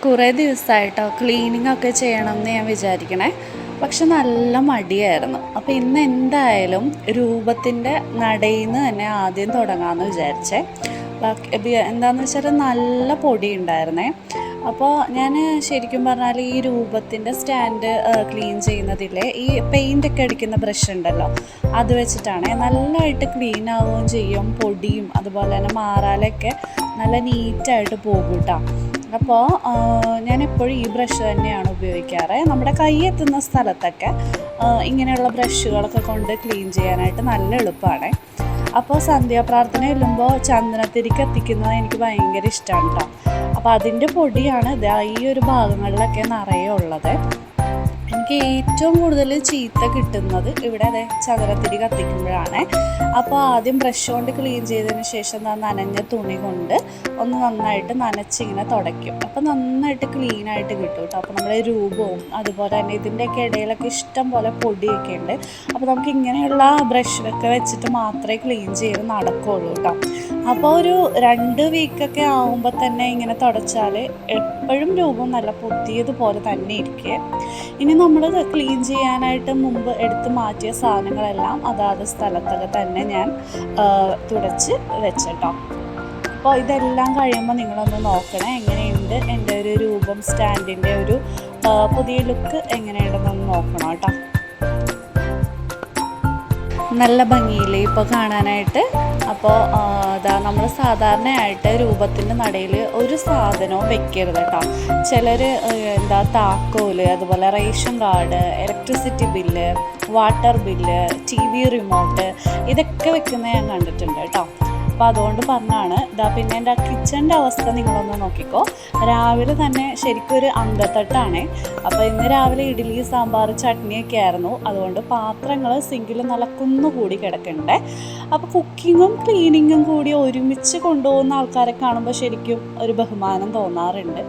കുറേ ദിവസമായിട്ടോ ക്ലീനിങ് ഒക്കെ ചെയ്യണമെന്ന് ഞാൻ വിചാരിക്കണേ. പക്ഷെ നല്ല മടിയായിരുന്നു. അപ്പോൾ ഇന്ന് എന്തായാലും രൂപത്തിൻ്റെ നടയിൽ നിന്ന് തന്നെ ആദ്യം തുടങ്ങാമെന്ന് വിചാരിച്ചേ. എന്താണെന്ന് വെച്ചാൽ നല്ല പൊടി ഉണ്ടായിരുന്നേ. അപ്പോൾ ഞാൻ ശരിക്കും പറഞ്ഞാൽ ഈ രൂപത്തിൻ്റെ സ്റ്റാൻഡ് ക്ലീൻ ചെയ്യുന്നതിലെ ഈ പെയിൻ്റൊക്കെ അടിക്കുന്ന ബ്രഷ് ഉണ്ടല്ലോ, അത് വെച്ചിട്ടാണ് നല്ലതായിട്ട് ക്ലീൻ ആവുകയും ചെയ്യും. പൊടിയും അതുപോലെ തന്നെ മാറാലൊക്കെ നല്ല നീറ്റായിട്ട് പോകും കേട്ടോ. അപ്പോൾ ഞാൻ എപ്പോഴും ഈ ബ്രഷ് തന്നെയാണ് ഉപയോഗിക്കാറ്. നമ്മുടെ കൈ എത്തുന്ന സ്ഥലത്തൊക്കെ ഇങ്ങനെയുള്ള ബ്രഷുകളൊക്കെ കൊണ്ട് ക്ലീൻ ചെയ്യാനായിട്ട് നല്ല എളുപ്പമാണ്. അപ്പോൾ സന്ധ്യാപ്രാർത്ഥന ചെല്ലുമ്പോൾ ചന്ദനത്തിരി കത്തിക്കുന്നത് എനിക്ക് ഭയങ്കര ഇഷ്ടമാണ് കേട്ടോ. അപ്പോൾ അതിൻ്റെ പൊടിയാണ് ഈ ഒരു ഭാഗങ്ങളിലൊക്കെ നിറയെ ഉള്ളത്. എനിക്ക് ഏറ്റവും കൂടുതൽ ചീത്ത കിട്ടുന്നത് ഇവിടെ ചന്ദനത്തിരി കത്തിക്കുമ്പോഴാണ്. അപ്പോൾ ആദ്യം ബ്രഷ് കൊണ്ട് ക്ലീൻ ചെയ്തതിന് ശേഷം നനഞ്ഞ തുണി കൊണ്ട് ഒന്ന് നന്നായിട്ട് നനച്ചിങ്ങനെ തുടയ്ക്കും. അപ്പോൾ നന്നായിട്ട് ക്ലീനായിട്ട് കിട്ടും കേട്ടോ. അപ്പോൾ നമ്മുടെ രൂപവും അതുപോലെ തന്നെ ഇതിൻ്റെയൊക്കെ ഇടയിലൊക്കെ ഇഷ്ടം പോലെ പൊടിയൊക്കെ ഉണ്ട്. അപ്പോൾ നമുക്ക് ഇങ്ങനെയുള്ള ബ്രഷിലൊക്കെ വെച്ചിട്ട് മാത്രമേ ക്ലീൻ ചെയ്ത് നടക്കുകയുള്ളൂ കേട്ടോ. അപ്പോൾ ഒരു 2 വീക്കൊക്കെ ആകുമ്പോൾ തന്നെ ഇങ്ങനെ തുടച്ചാൽ എപ്പോഴും രൂപം നല്ല പുതിയതുപോലെ തന്നെ ഇരിക്കുക. ഇനി നമ്മൾ ക്ലീൻ ചെയ്യാനായിട്ട് മുമ്പ് എടുത്ത് മാറ്റിയ സാധനങ്ങളെല്ലാം അതാത് സ്ഥലത്തൊക്കെ തന്നെ ഞാൻ തുടച്ച് വെച്ചിട്ടോ. അപ്പോൾ ഇതെല്ലാം കഴിയുമ്പോൾ നിങ്ങളൊന്ന് നോക്കണേ എങ്ങനെയുണ്ട് എൻ്റെ ഒരു രൂപം സ്റ്റാൻഡിൻ്റെ ഒരു പുതിയ ലുക്ക് എങ്ങനെയുണ്ടെന്നൊന്ന് നോക്കണം കേട്ടോ. നല്ല ഭംഗിയില്ലേ ഇപ്പോൾ കാണാനായിട്ട്. അപ്പോൾ നമ്മൾ സാധാരണയായിട്ട് രൂപത്തിൻ്റെ നടയിൽ ഒരു സാധനവും വെക്കരുത് കേട്ടോ. ചിലർ താക്കോല്, അതുപോലെ ration card, electricity bill, water bill, TV remote, ഇതൊക്കെ വെക്കുന്നത് ഞാൻ കണ്ടിട്ടുണ്ട് കേട്ടോ. അപ്പോൾ അതുകൊണ്ട് പറഞ്ഞാണ്. പിന്നെ എൻ്റെ കിച്ചൻ്റെ അവസ്ഥ നിങ്ങളൊന്ന് നോക്കിക്കോ. രാവിലെ തന്നെ ശരിക്കും ഒരു അന്തത്തട്ടാണ്. അപ്പോൾ ഇന്ന് രാവിലെ ഇഡ്ഡലി, സാമ്പാർ, ചട്നിയൊക്കെ ആയിരുന്നു. അതുകൊണ്ട് പാത്രങ്ങൾ സിങ്കിൽ നല്ല കുന്നുകൂടി കിടക്കണ്ടേ. അപ്പോൾ കുക്കിങ്ങും ക്ലീനിങ്ങും കൂടി ഒരുമിച്ച് കൊണ്ടുപോകുന്ന ആൾക്കാരെ കാണുമ്പോൾ ശരിക്കും ഒരു ബഹുമാനം തോന്നാറുണ്ട്.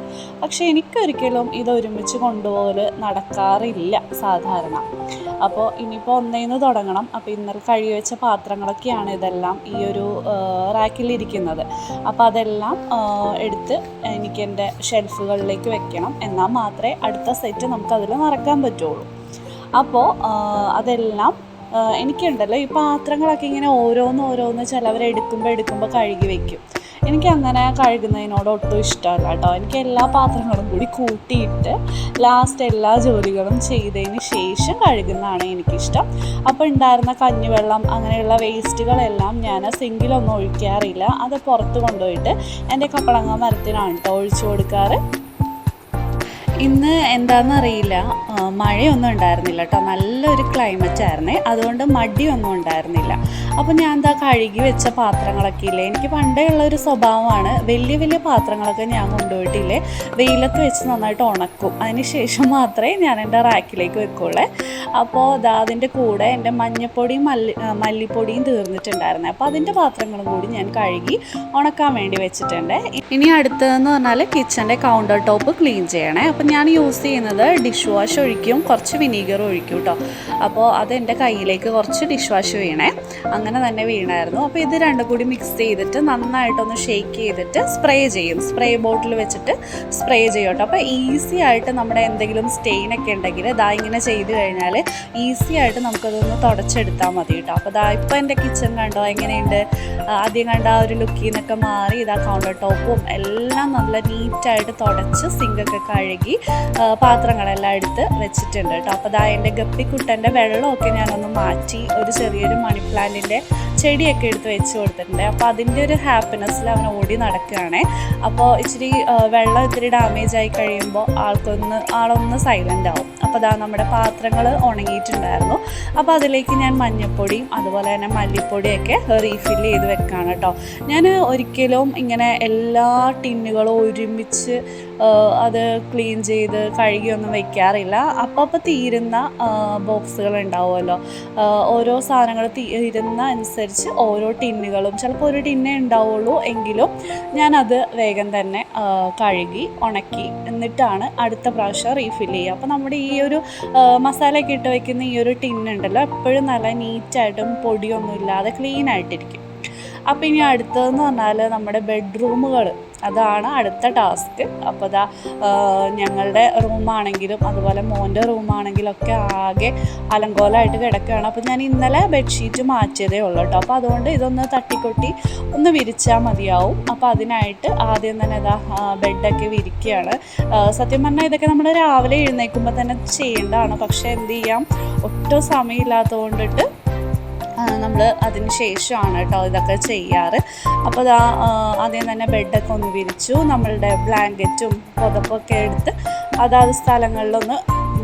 പക്ഷേ എനിക്കൊരിക്കലും ഇത് ഒരുമിച്ച് കൊണ്ടുപോകൽ നടക്കാറില്ല സാധാരണ. അപ്പോൾ ഇനിയിപ്പോൾ ഒന്നേന്ന് തുടങ്ങണം. അപ്പോൾ ഇന്നലെ കഴുകി വെച്ച പാത്രങ്ങളൊക്കെയാണ് ഇതെല്ലാം ഈ ഒരു റാക്കിലിരിക്കുന്നത്. അപ്പോൾ അതെല്ലാം എടുത്ത് എനിക്ക് എൻ്റെ ഷെൽഫുകളിലേക്ക് വെക്കണം. എന്നാൽ മാത്രമേ അടുത്ത സെറ്റ് നമുക്കതിൽ നിറക്കാൻ പറ്റുള്ളൂ. അപ്പോൾ അതെല്ലാം എനിക്കുണ്ടല്ലോ ഈ പാത്രങ്ങളൊക്കെ ഇങ്ങനെ ഓരോന്ന് ചിലവരെടുക്കുമ്പോൾ കഴുകി വയ്ക്കും. എനിക്കങ്ങനെ കഴുകുന്നതിനോട് ഒട്ടും ഇഷ്ടമല്ല കേട്ടോ. എനിക്ക് എല്ലാ പാത്രങ്ങളും കൂടി കൂട്ടിയിട്ട് ലാസ്റ്റ് എല്ലാ ജോലികളും ചെയ്തതിന് ശേഷം കഴുകുന്നതാണ് എനിക്കിഷ്ടം. അപ്പോൾ ഉണ്ടായിരുന്ന കഞ്ഞിവെള്ളം അങ്ങനെയുള്ള വേസ്റ്റുകളെല്ലാം ഞാൻ സിങ്കിലൊന്നും ഒഴിക്കാറില്ല. അത് പുറത്ത് കൊണ്ടുപോയിട്ട് എൻ്റെ കപ്പളങ്ങ മരത്തിനാണ് കേട്ടോ ഒഴിച്ചു കൊടുക്കാറ്. ഇന്ന് എന്താണെന്നറിയില്ല, മഴയൊന്നും ഉണ്ടായിരുന്നില്ല കേട്ടോ. നല്ലൊരു ക്ലൈമറ്റ് ആയിരുന്നേ. അതുകൊണ്ട് മടിയൊന്നും ഉണ്ടായിരുന്നില്ല. അപ്പോൾ ഞാൻ കഴുകി വെച്ച പാത്രങ്ങളൊക്കെ ഇല്ലേ, എനിക്ക് പണ്ടേ ഉള്ളൊരു സ്വഭാവമാണ്. വലിയ പാത്രങ്ങളൊക്കെ ഞാൻ കൊണ്ടുപോയിട്ടില്ലേ വെയിലത്ത് വെച്ച് നന്നായിട്ട് ഉണക്കും. അതിന് ശേഷം മാത്രമേ ഞാൻ എൻ്റെ റാക്കിലേക്ക് വെക്കുള്ളൂ. അപ്പോൾ അതിൻ്റെ കൂടെ എൻ്റെ മഞ്ഞപ്പൊടിയും മല്ലിപ്പൊടിയും തീർന്നിട്ടുണ്ടായിരുന്നേ. അപ്പോൾ അതിൻ്റെ പാത്രങ്ങളും കൂടി ഞാൻ കഴുകി ഉണക്കാൻ വേണ്ടി വെച്ചിട്ടുണ്ട്. ഇനി അടുത്തതെന്ന് പറഞ്ഞാൽ കിച്ചൻ്റെ കൗണ്ടർ ടോപ്പ് ക്ലീൻ ചെയ്യണേ. അപ്പം ഞാൻ യൂസ് ചെയ്യുന്നത് ഡിഷ് വാഷ് ഒഴിക്കും, കുറച്ച് വിനീഗർ ഒഴിക്കും കേട്ടോ. അപ്പോൾ അതെൻ്റെ കയ്യിലേക്ക് കുറച്ച് ഡിഷ് വാഷ് വീണേ, അങ്ങനെ തന്നെ വീണായിരുന്നു. അപ്പോൾ ഇത് രണ്ടും കൂടി മിക്സ് ചെയ്തിട്ട് നന്നായിട്ടൊന്ന് ഷേക്ക് ചെയ്തിട്ട് സ്പ്രേ ചെയ്യും. സ്പ്രേ ബോട്ടിൽ വെച്ചിട്ട് സ്പ്രേ ചെയ്യും കേട്ടോ. അപ്പോൾ ഈസി ആയിട്ട് നമ്മുടെ എന്തെങ്കിലും സ്റ്റെയിനൊക്കെ ഉണ്ടെങ്കിൽ ഇങ്ങനെ ചെയ്ത് കഴിഞ്ഞാൽ ഈസി ആയിട്ട് നമുക്കതൊന്ന് തുടച്ചെടുത്താൽ മതി കേട്ടോ. അപ്പോൾ ഇപ്പോൾ എൻ്റെ കിച്ചൺ കണ്ടോ എങ്ങനെയുണ്ട്. ആദ്യം കണ്ട ആ ഒരു ലുക്കിൽ നിന്നൊക്കെ മാറി കൗണ്ടർ ടോപ്പും എല്ലാം നല്ല നീറ്റായിട്ട് തുടച്ച് സിങ്കൊക്കെ കഴുകി പാത്രങ്ങളെല്ലാം എടുത്ത് വെച്ചിട്ടുണ്ട് കേട്ടോ. അപ്പോൾ എൻ്റെ ഗപ്പിക്കുട്ടൻ്റെ വെള്ളമൊക്കെ ഞാനൊന്ന് മാറ്റി ഒരു ചെറിയൊരു മണി പ്ലാന്റിൻ്റെ ചെടിയൊക്കെ എടുത്ത് വെച്ച് കൊടുത്തിട്ടുണ്ട്. അപ്പോൾ അതിൻ്റെ ഒരു ഹാപ്പിനെസ്സിൽ അവൻ ഓടി നടക്കുകയാണ്. അപ്പോൾ വെള്ളം ഇത്തിരി ഡാമേജ് ആയി കഴിയുമ്പോൾ ആളൊന്ന് സൈലൻ്റ് ആവും. അപ്പോൾ നമ്മുടെ പാത്രങ്ങൾ ഉണങ്ങിയിട്ടുണ്ടായിരുന്നു. അപ്പോൾ അതിലേക്ക് ഞാൻ മഞ്ഞൾപ്പൊടിയും അതുപോലെ തന്നെ മല്ലിപ്പൊടിയൊക്കെ റീഫിൽ ചെയ്ത് വെക്കുകയാണ് കേട്ടോ. ഞാൻ ഒരിക്കലും ഇങ്ങനെ എല്ലാ ടിന്നുകളും ഒരുമിച്ച് അത് ക്ലീൻ ചെയ്ത് കഴുകിയൊന്നും വെക്കാറില്ല. അപ്പോൾ തീരുന്ന ബോക്സുകൾ ഉണ്ടാവുമല്ലോ, ഓരോ സാധനങ്ങൾ തീരുന്ന അനുസരിച്ച് ഓരോ ടിന്നുകളും, ചിലപ്പോൾ ഒരു ടിന്നേ ഉണ്ടാവുള്ളൂ എങ്കിലും ഞാനത് വേഗം തന്നെ കഴുകി ഉണക്കി എന്നിട്ടാണ് അടുത്ത പ്രാവശ്യം റീഫിൽ ചെയ്യുക. അപ്പോൾ നമ്മുടെ ഈ ഒരു മസാലയൊക്കെ ഇട്ട് വയ്ക്കുന്ന ഈ ഒരു ടിന്നുണ്ടല്ലോ എപ്പോഴും നല്ല നീറ്റായിട്ടും പൊടിയൊന്നും ഇല്ലാതെ ക്ലീൻ ആയിട്ടിരിക്കും. അപ്പോൾ ഇനി അടുത്തതെന്ന് പറഞ്ഞാൽ നമ്മുടെ ബെഡ്റൂമുകൾ അതാണ് അടുത്ത ടാസ്ക്. അപ്പോൾ ഇതാ ഞങ്ങളുടെ റൂമാണെങ്കിലും അതുപോലെ മോൻ്റെ റൂമാണെങ്കിലും ഒക്കെ ആകെ അലങ്കോലമായിട്ട് കിടക്കുകയാണ്. അപ്പോൾ ഞാൻ ഇന്നലെ ബെഡ്ഷീറ്റ് മാറ്റിയതേ ഉള്ളൂ കേട്ടോ. അപ്പോൾ അതുകൊണ്ട് ഇതൊന്ന് തട്ടിക്കൊട്ടി ഒന്ന് വിരിച്ചാൽ മതിയാവും. അപ്പോൾ അതിനായിട്ട് ആദ്യം തന്നെ ഇതാ ബെഡൊക്കെ വിരിക്കുകയാണ്. സത്യം പറഞ്ഞാൽ ഇതൊക്കെ നമ്മൾ രാവിലെ എഴുന്നേൽക്കുമ്പോൾ തന്നെ ചെയ്യേണ്ടതാണ്. പക്ഷേ എന്ത് ചെയ്യാം, ഒട്ടും സമയമില്ലാത്തത് കൊണ്ടിട്ട് നമ്മൾ അതിന് ശേഷമാണ് കേട്ടോ ഇതൊക്കെ ചെയ്യാറ്. അപ്പോൾ ഇതാ ആദ്യം തന്നെ ബെഡൊക്കെ ഒന്ന് വിരിച്ചു. നമ്മളുടെ ബ്ലാങ്കറ്റും പുതപ്പൊക്കെ എടുത്ത് അതാത് സ്ഥലങ്ങളിലൊന്ന്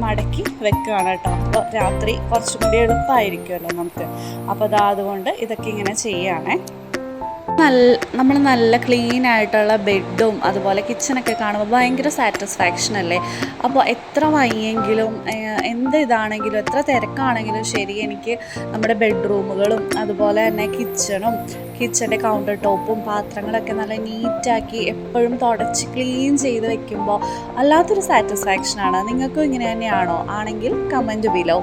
മടക്കി വെക്കുകയാണ് കേട്ടോ. അപ്പോൾ രാത്രി കുറച്ചും കൂടി എളുപ്പമായിരിക്കുമല്ലോ നമുക്ക്. അപ്പോൾ അതാ അതുകൊണ്ട് ഇതൊക്കെ ഇങ്ങനെ ചെയ്യുകയാണേ. നമ്മൾ നല്ല ക്ലീൻ ആയിട്ടുള്ള ബെഡും അതുപോലെ കിച്ചണൊക്കെ കാണുമ്പോൾ ഭയങ്കര സാറ്റിസ്ഫാക്ഷൻ അല്ലേ. അപ്പോൾ എത്ര വയ്യെങ്കിലും എന്ത് ഇതാണെങ്കിലും എത്ര തിരക്കാണെങ്കിലും ശരി, എനിക്ക് നമ്മുടെ ബെഡ്റൂമുകളും അതുപോലെ തന്നെ കിച്ചൻ്റെ കൗണ്ടർ ടോപ്പും പാത്രങ്ങളൊക്കെ നല്ല നീറ്റാക്കി എപ്പോഴും തുടച്ച് ക്ലീൻ ചെയ്ത് വെക്കുമ്പോൾ അല്ലാത്തൊരു സാറ്റിസ്ഫാക്ഷനാണ്. നിങ്ങൾക്കും ഇങ്ങനെ തന്നെയാണോ? ആണെങ്കിൽ കമൻറ്റ് ബിലോ.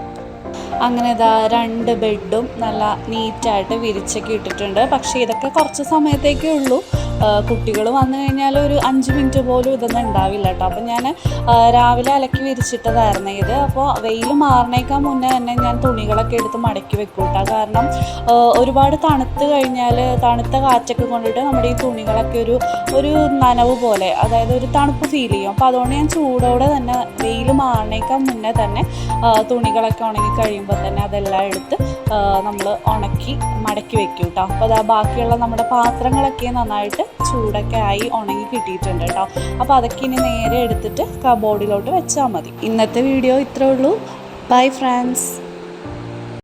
അങ്ങനെ ഇതാ 2 ബെഡും നല്ല നീറ്റായിട്ട് വിരിച്ചൊക്കെ ഇട്ടിട്ടുണ്ട്. പക്ഷേ ഇതൊക്കെ കുറച്ച് സമയത്തേക്കേ ഉള്ളൂ. കുട്ടികൾ വന്നു കഴിഞ്ഞാൽ ഒരു 5 മിനിറ്റ് പോലും ഇതൊന്നും ഉണ്ടാവില്ല കേട്ടോ. അപ്പം ഞാൻ രാവിലെ അലക്കി വിരിച്ചിട്ടതായിരുന്നു ഇത്. അപ്പോൾ വെയിൽ മാറണേക്കാൻ മുന്നേ തന്നെ ഞാൻ തുണികളൊക്കെ എടുത്ത് മടക്കി വെക്കും കേട്ടോ. കാരണം ഒരുപാട് തണുത്ത് കഴിഞ്ഞാൽ തണുത്ത കാറ്റൊക്കെ കൊണ്ടിട്ട് നമ്മുടെ ഈ തുണികളൊക്കെ ഒരു നനവ് പോലെ, അതായത് ഒരു തണുപ്പ് ഫീൽ ചെയ്യും. അപ്പോൾ അതുകൊണ്ട് ഞാൻ ചൂടോടെ തന്നെ വെയിൽ മാറണേക്കാൻ മുന്നേ തന്നെ തുണികളൊക്കെ ഉണങ്ങി കഴിയുമ്പോൾ തന്നെ അതെല്ലാം എടുത്ത് നമ്മൾ ഉണക്കി മടക്കി വെക്കും കേട്ടോ. അപ്പോൾ അതാ ബാക്കിയുള്ള നമ്മുടെ പാത്രങ്ങളൊക്കെ നന്നായിട്ട് ചൂടൊക്കെ ആയി ഉണങ്ങി കിട്ടിയിട്ടുണ്ട് കേട്ടോ. അപ്പോൾ അതൊക്കെ ഇനി നേരെ എടുത്തിട്ട് കബോർഡിലോട്ട് വെച്ചാൽ മതി. ഇന്നത്തെ വീഡിയോ ഇത്രേ ഉള്ളൂ. Bye friends.